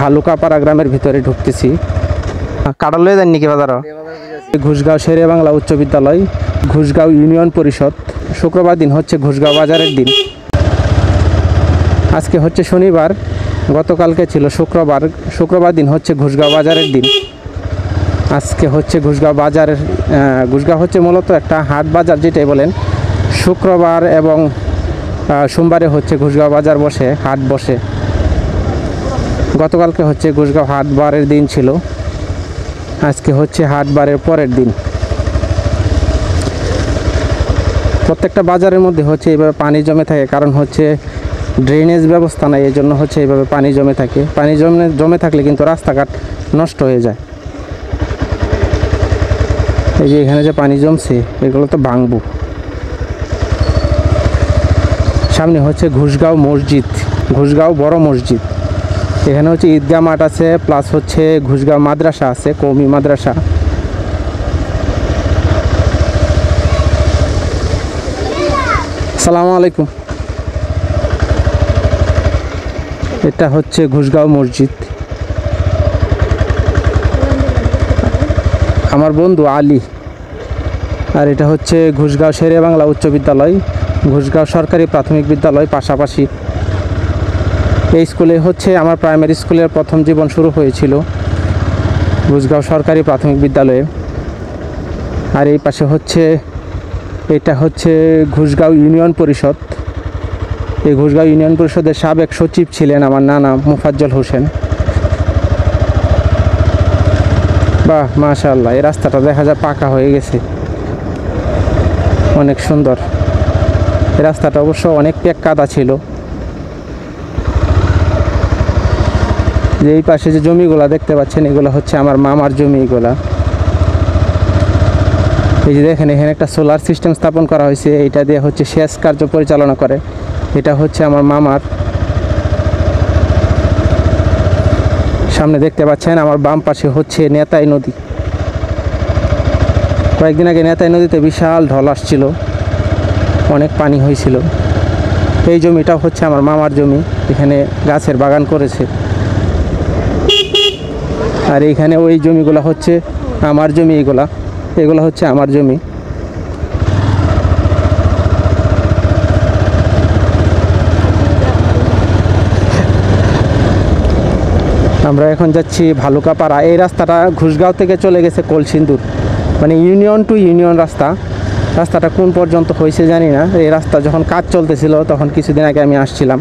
ভালুকাপাড়া গ্রামের ভিতরে ঢুকতেছি। কাটাল লয়ে যাননি কি বাজার? ঘুষগাঁও শেরে বাংলা উচ্চ বিদ্যালয়, ঘুষগাঁও ইউনিয়ন পরিষদ। শুক্রবার দিন হচ্ছে ঘুষগাঁও বাজারের দিন। আজকে হচ্ছে শনিবার, গতকালকে ছিল শুক্রবার। শুক্রবার দিন হচ্ছে ঘুষগাঁও বাজারের দিন। আজকে হচ্ছে ঘুষগাঁও বাজারের। ঘুষগাঁও হচ্ছে মূলত একটা হাট বাজার, যেটাই বলেন। শুক্রবার এবং সোমবারে হচ্ছে ঘুষগাঁও বাজার বসে, হাট বসে। গতকালকে হচ্ছে ঘুষগাঁও হাটবারের দিন ছিল, আজকে হচ্ছে হাটবারের পরের দিন। প্রত্যেকটা বাজারের মধ্যে হচ্ছে এইভাবে পানি জমে থাকে, কারণ হচ্ছে ড্রেনেজ ব্যবস্থা নাই, এই জন্য হচ্ছে এইভাবে পানি জমে থাকে। পানি জমে থাকলে কিন্তু রাস্তাঘাট নষ্ট হয়ে যায়। এই যে এখানে যে পানি জমছে, এগুলো তো ভাঙবো। সামনে হচ্ছে ঘুষগাঁও মসজিদ, ঘুষগাঁও বড় মসজিদ। এখানে হচ্ছে ঈদগাহ মাঠ আছে, প্লাস হচ্ছে ঘুষগাঁও মাদ্রাসা আছে, কওমি মাদ্রাসা। আসসালামু আলাইকুম। এটা হচ্ছে ঘুষগাঁও মসজিদ। আমার বন্ধু আলী। আর এটা হচ্ছে ঘুষগাঁও শেরে বাংলা উচ্চ বিদ্যালয়, ঘুষগাঁও সরকারি প্রাথমিক বিদ্যালয় পাশাপাশি। এই স্কুলে হচ্ছে আমার প্রাইমারি স্কুলের প্রথম জীবন শুরু হয়েছিল, ঘুষগাঁও সরকারি প্রাথমিক বিদ্যালয়ে। আর এই পাশে হচ্ছে, এটা হচ্ছে ঘুষগাঁও ইউনিয়ন পরিষদ। এই ঘুষগাঁও ইউনিয়ন পরিষদের সাবেক সচিব ছিলেন আমার নানা মোফাজ্জল হোসেন। বাহ, মাশাআল্লাহ, এই রাস্তাটা দেখা যায় পাকা হয়ে গেছে, অনেক সুন্দর। এই রাস্তাটা অবশ্য অনেক পেক কাদা ছিল। যে এই পাশে যে জমিগুলা দেখতে পাচ্ছেন, এগুলো হচ্ছে আমার মামার জমি। এগুলা এই যে দেখেন, এখানে একটা সোলার সিস্টেম স্থাপন করা হয়েছে, এইটা দিয়ে হচ্ছে সেচ কার্য পরিচালনা করে। এটা হচ্ছে আমার মামার। সামনে দেখতে পাচ্ছেন আমার বাম পাশে হচ্ছে নেতাই নদী। কয়েকদিন আগে নেতাই নদীতে বিশাল ঢল আসছিল, অনেক পানি হয়েছিল। এই জমিটাও হচ্ছে আমার মামার জমি, এখানে গাছের বাগান করেছে। আর এইখানে ওই জমিগুলো হচ্ছে আমার জমি। এগুলো হচ্ছে আমার জমি। আমরা এখন যাচ্ছি ভালুকাপাড়া। এই রাস্তাটা ঘুষগাঁও থেকে চলে গেছে কলসিন্দুর, মানে ইউনিয়ন টু ইউনিয়ন রাস্তা। রাস্তাটা কোন পর্যন্ত হয়েছে জানি না। এই রাস্তা যখন কাজ চলতেছিল তখন কিছুদিন আগে আমি আসছিলাম।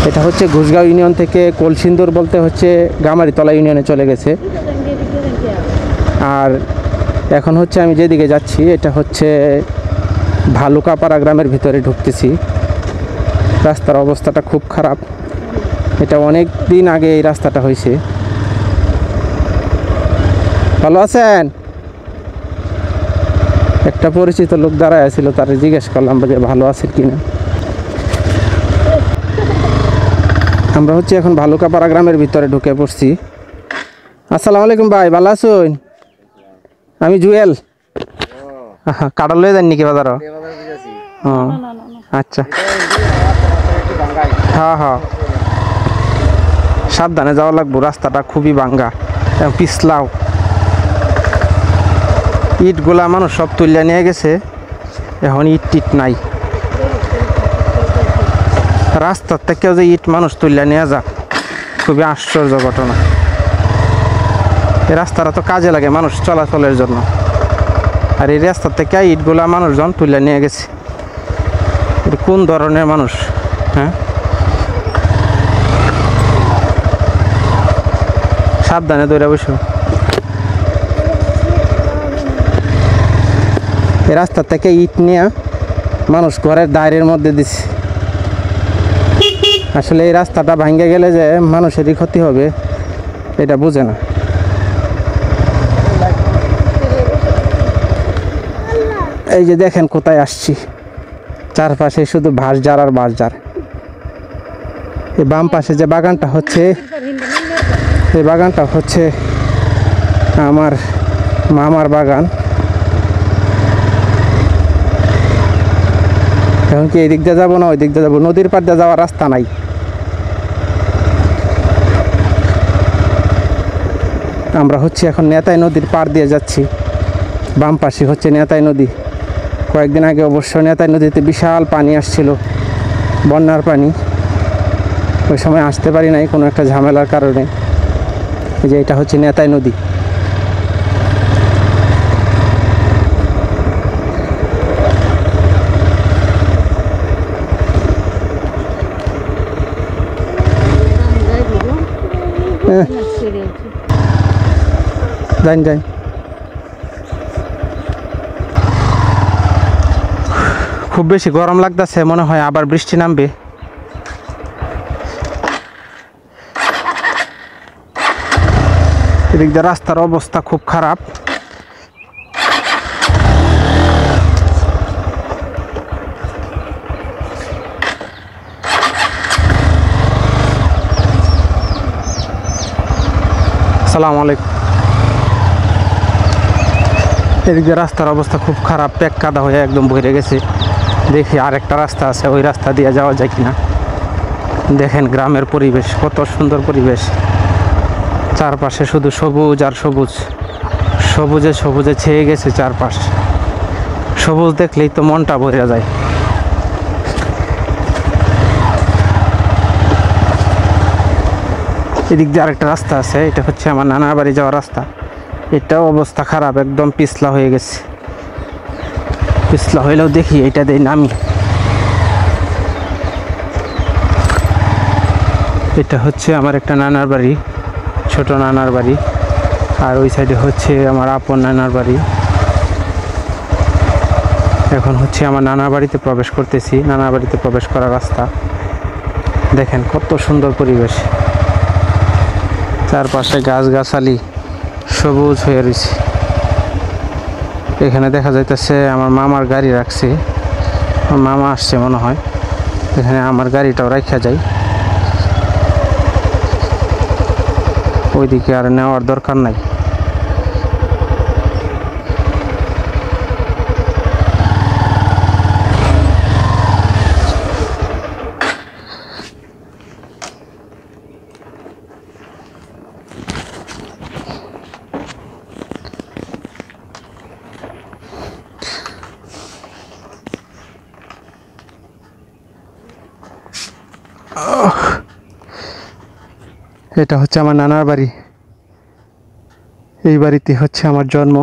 এটা হচ্ছে ঘুষগাঁও ইউনিয়ন থেকে কলসিন্দুর বলতে হচ্ছে গামারিতলা ইউনিয়নে চলে গেছে। আর এখন হচ্ছে আমি যেদিকে যাচ্ছি, এটা হচ্ছে ভালুকাপাড়া গ্রামের ভিতরে ঢুকতেছি। রাস্তার অবস্থাটা খুব খারাপ। এটা অনেক দিন আগে এই রাস্তাটা হয়েছে। ভালো আছেন? একটা পরিচিত লোক দাঁড়ায় ছিল, তারে জিজ্ঞেস করলাম যে ভালো আছেন কিনা। আমরা হচ্ছে এখন ভালুকাপাড়া গ্রামের ভিতরে ঢুকে পড়ছি। আসসালামু আলাইকুম ভাই, ভালো আছেন? আমি জুয়েল। কাটাল লয়ে যাননি কি বাজার? আচ্ছা, হ্যাঁ হ্যাঁ, সাবধানে যাওয়া লাগবো, রাস্তাটা খুবই ভাঙ্গা এবং পিছলাও। ইটগুলা মানুষ সব তুলে নিয়ে গেছে, এখন ইট নাই। রাস্তার থেকেও যে ইট মানুষ তুলে নিয়ে যা, খুবই আশ্চর্য ঘটনা। এই রাস্তাটা তো কাজে লাগে মানুষ চলাচলের জন্য, আর এই রাস্তার থেকে ইটগুলা মানুষজন তুলে নিয়ে গেছে। এটা কোন ধরনের মানুষ? হ্যাঁ, সাবধানে দৌড়ে বসো। এই রাস্তা থেকে ইট নিয়ে মানুষ ঘরের দায়ের মধ্যে দিচ্ছে। আসলে এই রাস্তাটা ভাঙ্গে গেলে যে মানুষেরই ক্ষতি হবে, এটা বুঝে না। এই যে দেখেন কোথায় আসছি, চারপাশে শুধু বাঁশঝাড় আর বাঁশঝাড়। এই বাম পাশে যে বাগানটা হচ্ছে, এই বাগানটা হচ্ছে আমার মামার বাগান। এখন কি এই দিক দিয়ে যাবো না ওই দিক দিয়ে যাবো? নদীর পাড় দিয়ে যাওয়ার রাস্তা নাই। আমরা হচ্ছে এখন নেতাই নদীর পাড় দিয়ে যাচ্ছি। বাম পাশে হচ্ছে নেতাই নদী। কয়েকদিন আগে অবশ্য নেতাই নদীতে বিশাল পানি আসছিল, বন্যার পানি। ওই সময় আসতে পারি নাই কোনো একটা ঝামেলার কারণে। এই যে এটা হচ্ছে নেতাই নদী। যাই যাই, খুব বেশি গরম লাগতেছে, মনে হয় আবার বৃষ্টি নামবে। এদিক দিয়ে রাস্তার অবস্থা খুব খারাপ। আসসালামু আলাইকুম। এদিকে রাস্তার অবস্থা খুব খারাপ, প্যাক কাদা হয়ে একদম ভরে গেছে। দেখি আরেকটা রাস্তা আছে, ওই রাস্তা দিয়ে যাওয়া যায় কিনা। দেখেন গ্রামের পরিবেশ, কত সুন্দর পরিবেশ। চারপাশে শুধু সবুজ আর সবুজ, সবুজে সবুজে ছেয়ে গেছে চারপাশ। সবুজ দেখলেই তো মনটা ভরে যায়। এদিক দিয়ে আরেকটা রাস্তা আছে, এটা হচ্ছে আমার নানার বাড়ি যাওয়ার রাস্তা। এটাও অবস্থা খারাপ, একদম পিছলা হয়ে গেছে। পিছলা হইলেও দেখি এটা দিয়ে নামি। এটা হচ্ছে আমার একটা নানার বাড়ি, ছোট নানার বাড়ি। আর ওই সাইডে হচ্ছে আমার আপন নানার বাড়ি। এখন হচ্ছে আমার নানার বাড়িতে প্রবেশ করতেছি। নানার বাড়িতে প্রবেশ করার রাস্তা দেখেন, কত সুন্দর পরিবেশ। চারপাশে গাছগাছালি সবুজ হয়ে রয়েছে। এখানে দেখা যাইতেছে আমার মামার গাড়ি রাখছে, আমার মামা আসছে মনে হয়। এখানে আমার গাড়িটাও রাখা যায়, ওইদিকে আর নেওয়ার দরকার নাই। এটা হচ্ছে আমার নানার বাড়ি। এই বাড়িতে হচ্ছে আমার জন্ম।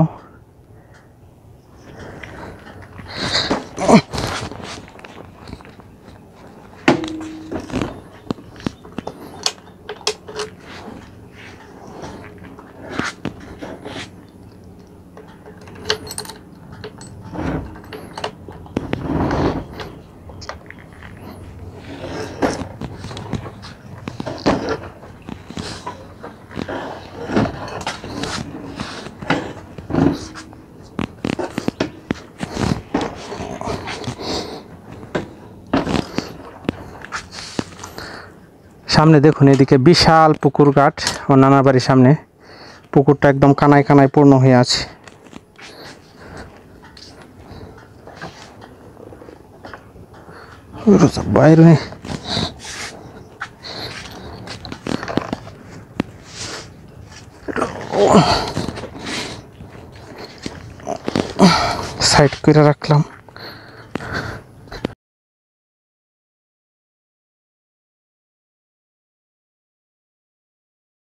সামনে দেখুন, এদিকে বিশাল পুকুর ঘাট। আমার নানার বাড়ির সামনে পুকুরটা একদম কানায় কানায় পূর্ণ হয়ে আছে। বাইরে সাইড করে রাখলাম।